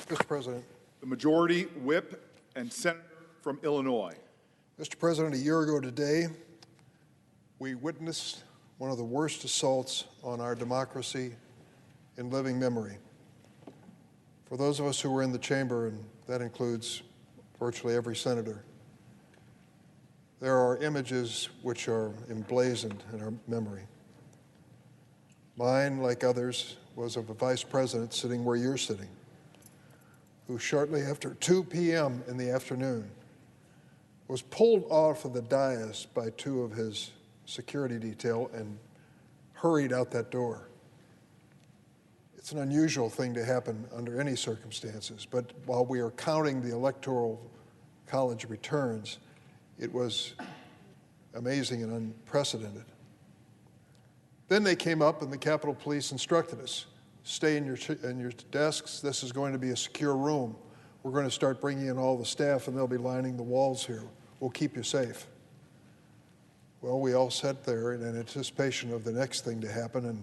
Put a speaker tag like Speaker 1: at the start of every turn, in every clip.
Speaker 1: Mr. President.
Speaker 2: The Majority Whip and Senator from Illinois.
Speaker 1: Mr. President, a year ago today, we witnessed one of the worst assaults on our democracy in living memory. For those of us who were in the chamber, and that includes virtually every senator, there are images which are emblazoned in our memory. Mine, like others, was of a vice president sitting where you're sitting, who shortly after 2 p.m. in the afternoon was pulled off of the dais by two of his security detail and hurried out that door. It's an unusual thing to happen under any circumstances, but while we are counting the Electoral College returns, it was amazing and unprecedented. Then they came up and the Capitol Police instructed us, stay in your desks. This is going to be a secure room. We're going to start bringing in all the staff and they'll be lining the walls here. We'll keep you safe. Well, we all sat there in anticipation of the next thing to happen, and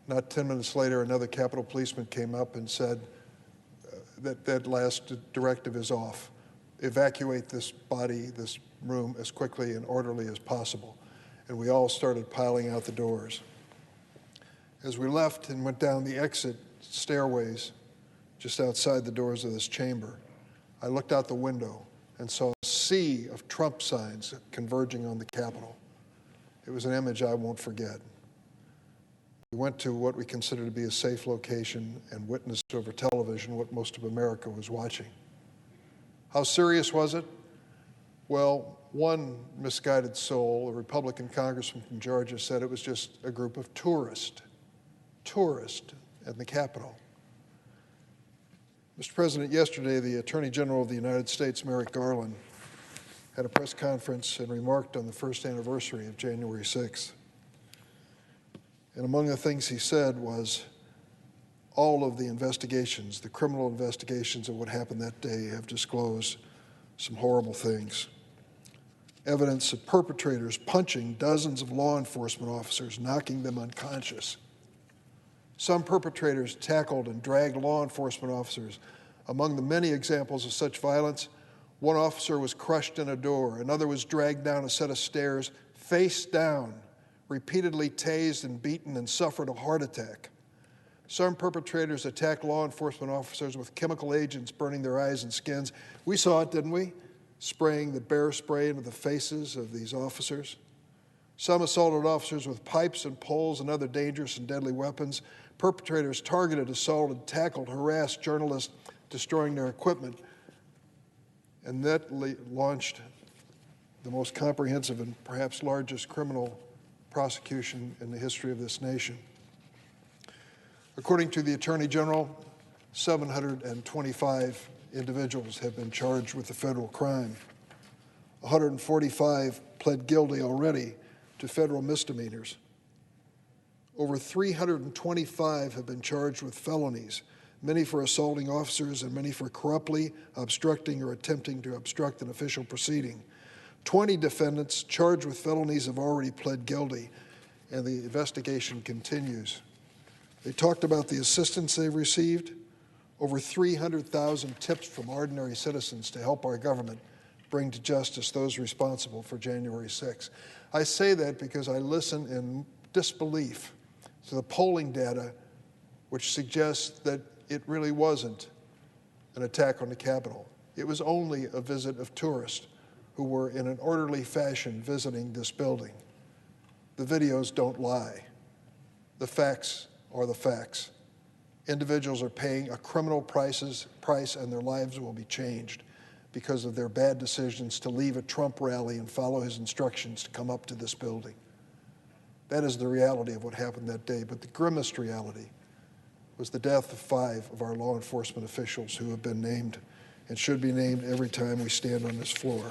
Speaker 1: not 10 minutes later, another Capitol policeman came up and said that last directive is off. Evacuate this room as quickly and orderly as possible. And we all started piling out the doors. As we left and went down the exit stairways just outside the doors of this chamber, I looked out the window and saw a sea of Trump signs converging on the Capitol. It was an image I won't forget. We went to what we consider to be a safe location and witnessed over television what most of America was watching. How serious was it? Well, one misguided soul, a Republican congressman from Georgia, said it was just a group of tourists at the Capitol. Mr. President, yesterday the Attorney General of the United States, Merrick Garland, had a press conference and remarked on the first anniversary of January 6th. And among the things he said was, all of the investigations, the criminal investigations of what happened that day, have disclosed some horrible things. Evidence of perpetrators punching dozens of law enforcement officers, knocking them unconscious. Some perpetrators tackled and dragged law enforcement officers. Among the many examples of such violence, one officer was crushed in a door, another was dragged down a set of stairs, face down, repeatedly tased and beaten, and suffered a heart attack. Some perpetrators attacked law enforcement officers with chemical agents burning their eyes and skins. We saw it, didn't we? Spraying the bear spray into the faces of these officers. Some assaulted officers with pipes and poles and other dangerous and deadly weapons. Perpetrators targeted, assaulted, tackled, harassed journalists, destroying their equipment. And that launched the most comprehensive and perhaps largest criminal prosecution in the history of this nation. According to the Attorney General, 725 individuals have been charged with a federal crime. 145 pled guilty already to federal misdemeanors. Over 325 have been charged with felonies, many for assaulting officers and many for corruptly obstructing or attempting to obstruct an official proceeding. 20 defendants charged with felonies have already pled guilty, and the investigation continues. They talked about the assistance they've received, over 300,000 tips from ordinary citizens to help our government bring to justice those responsible for January 6th. I say that because I listen in disbelief to the polling data which suggests that it really wasn't an attack on the Capitol. It was only a visit of tourists who were in an orderly fashion visiting this building. The videos don't lie. The facts are the facts. Individuals are paying a criminal price and their lives will be changed because of their bad decisions to leave a Trump rally and follow his instructions to come up to this building. That is the reality of what happened that day, but the grimmest reality was the death of 5 of our law enforcement officials who have been named and should be named every time we stand on this floor.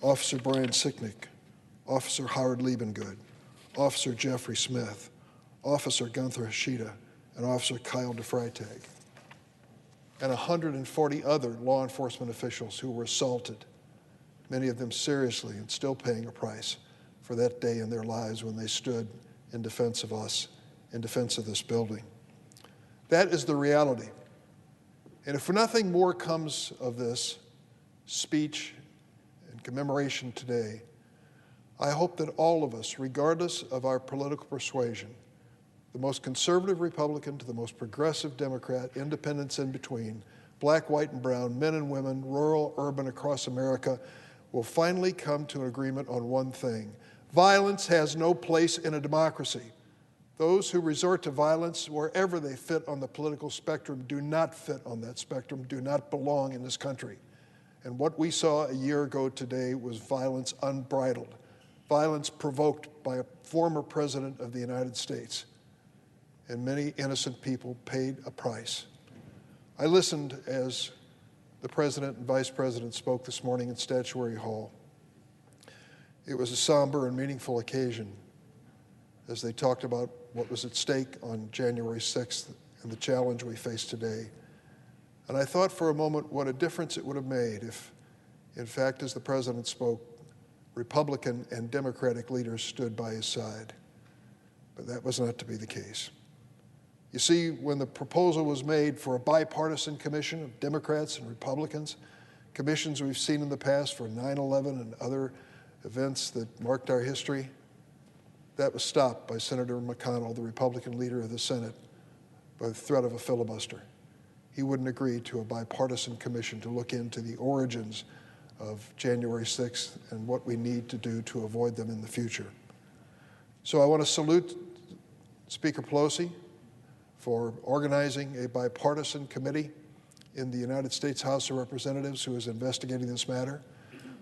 Speaker 1: Officer Brian Sicknick, Officer Howard Liebengood, Officer Jeffrey Smith, Officer Gunther Hashida, and Officer Kyle DeFreitag, and 140 other law enforcement officials who were assaulted, many of them seriously and still paying a price for that day in their lives when they stood in defense of us, in defense of this building. That is the reality. And if nothing more comes of this speech and commemoration today, I hope that all of us, regardless of our political persuasion, the most conservative Republican to the most progressive Democrat, independents in between, black, white, and brown, men and women, rural, urban, across America, will finally come to an agreement on one thing. Violence has no place in a democracy. Those who resort to violence wherever they fit on the political spectrum do not fit on that spectrum, do not belong in this country. And what we saw a year ago today was violence unbridled, violence provoked by a former president of the United States. And many innocent people paid a price. I listened as the President and Vice President spoke this morning in Statuary Hall. It was a somber and meaningful occasion as they talked about what was at stake on January 6th and the challenge we face today. And I thought for a moment what a difference it would have made if, in fact, as the President spoke, Republican and Democratic leaders stood by his side. But that was not to be the case. You see, when the proposal was made for a bipartisan commission of Democrats and Republicans, commissions we've seen in the past for 9/11 and other events that marked our history, that was stopped by Senator McConnell, the Republican leader of the Senate, by the threat of a filibuster. He wouldn't agree to a bipartisan commission to look into the origins of January 6th and what we need to do to avoid them in the future. So I want to salute Speaker Pelosi for organizing a bipartisan committee in the United States House of Representatives who is investigating this matter.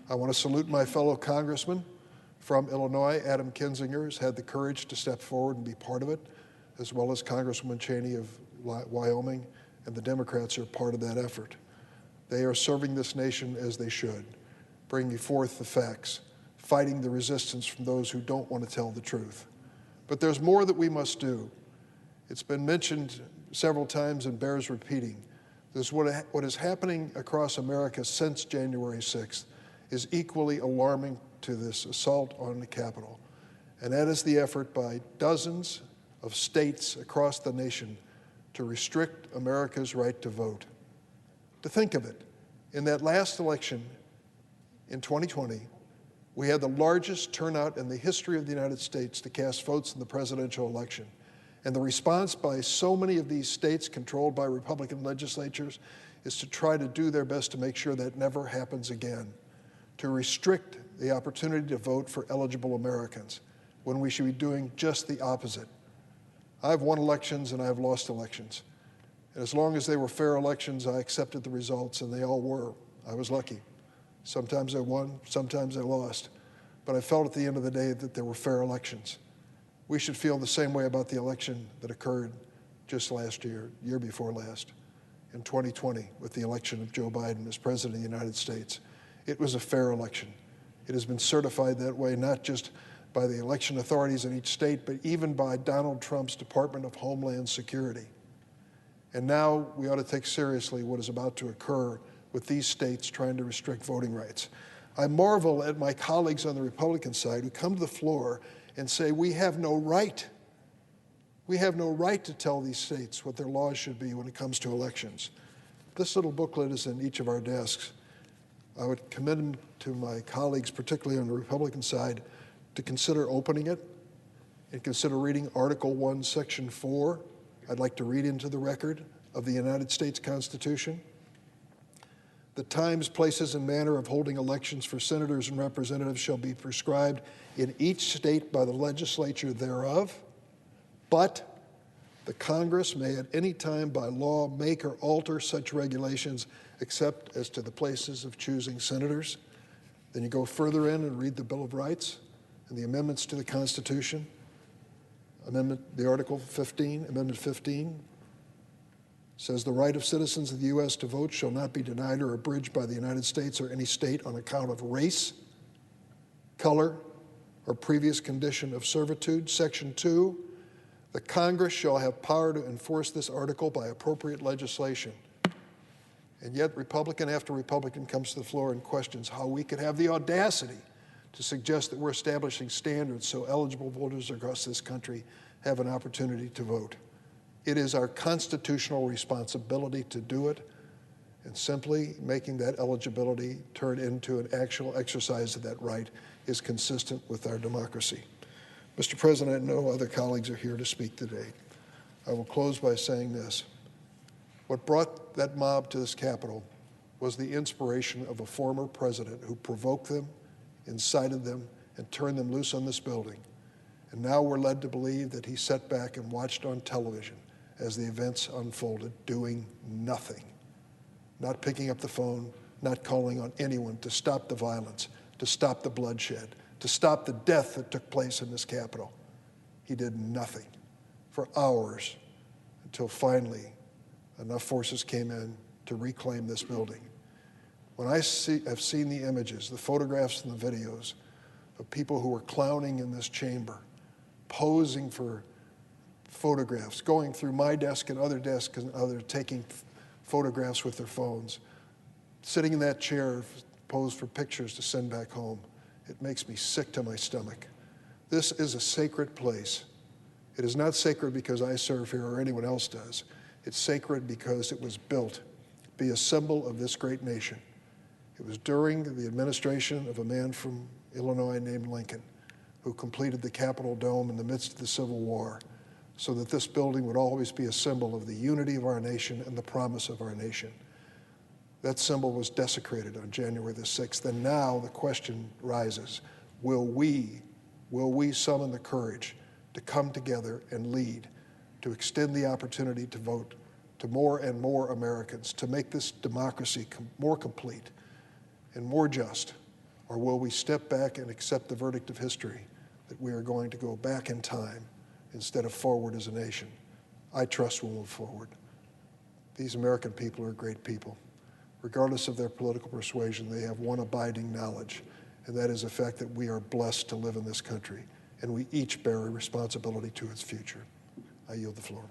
Speaker 1: I want to salute my fellow congressman from Illinois, Adam Kinzinger, who's had the courage to step forward and be part of it, as well as Congresswoman Cheney of Wyoming, and the Democrats are part of that effort. They are serving this nation as they should, bringing forth the facts, fighting the resistance from those who don't want to tell the truth. But there's more that we must do. It's been mentioned several times and bears repeating. What is happening across America since January 6th is equally alarming to this assault on the Capitol. And that is the effort by dozens of states across the nation to restrict America's right to vote. To think of it, in that last election in 2020, we had the largest turnout in the history of the United States to cast votes in the presidential election. And the response by so many of these states controlled by Republican legislatures is to try to do their best to make sure that never happens again, to restrict the opportunity to vote for eligible Americans when we should be doing just the opposite. I've won elections and I've lost elections. And as long as they were fair elections, I accepted the results, and they all were. I was lucky. Sometimes I won, sometimes I lost. But I felt at the end of the day that they were fair elections. We should feel the same way about the election that occurred just last year before last, in 2020, with the election of Joe Biden as President of the United States. It was a fair election. It has been certified that way, not just by the election authorities in each state, but even by Donald Trump's Department of Homeland Security. And now we ought to take seriously what is about to occur with these states trying to restrict voting rights. I marvel at my colleagues on the Republican side who come to the floor and say, we have no right. We have no right to tell these states what their laws should be when it comes to elections. This little booklet is in each of our desks. I would commend to my colleagues, particularly on the Republican side, to consider opening it and consider reading Article 1, Section 4. I'd like to read into the record of the United States Constitution. The times, places, and manner of holding elections for senators and representatives shall be prescribed in each state by the legislature thereof, but the Congress may at any time by law make or alter such regulations except as to the places of choosing senators. Then you go further in and read the Bill of Rights and the amendments to the Constitution. The Article 15, Amendment 15, says the right of citizens of the U.S. to vote shall not be denied or abridged by the United States or any state on account of race, color, or previous condition of servitude. Section 2, the Congress shall have power to enforce this article by appropriate legislation. And yet Republican after Republican comes to the floor and questions how we could have the audacity to suggest that we're establishing standards so eligible voters across this country have an opportunity to vote. It is our constitutional responsibility to do it. And simply making that eligibility turn into an actual exercise of that right is consistent with our democracy. Mr. President, no other colleagues are here to speak today. I will close by saying this. What brought that mob to this Capitol was the inspiration of a former president who provoked them, incited them, and turned them loose on this building. And now we're led to believe that he sat back and watched on television as the events unfolded, doing nothing. Not picking up the phone, not calling on anyone to stop the violence, to stop the bloodshed, to stop the death that took place in this Capitol. He did nothing for hours until finally enough forces came in to reclaim this building. When I've seen the images, the photographs and the videos of people who were clowning in this chamber, posing for photographs, going through my desk and other desks and others, taking photographs with their phones, sitting in that chair, posed for pictures to send back home, it makes me sick to my stomach. This is a sacred place. It is not sacred because I serve here or anyone else does. It's sacred because it was built to be a symbol of this great nation. It was during the administration of a man from Illinois named Lincoln, who completed the Capitol Dome in the midst of the Civil War, so that this building would always be a symbol of the unity of our nation and the promise of our nation. That symbol was desecrated on January the 6th, and now the question rises, will we summon the courage to come together and lead, to extend the opportunity to vote to more and more Americans, to make this democracy more complete and more just, or will we step back and accept the verdict of history that we are going to go back in time instead of forward as a nation? I trust we'll move forward. These American people are great people. Regardless of their political persuasion, they have one abiding knowledge, and that is the fact that we are blessed to live in this country, and we each bear a responsibility to its future. I yield the floor.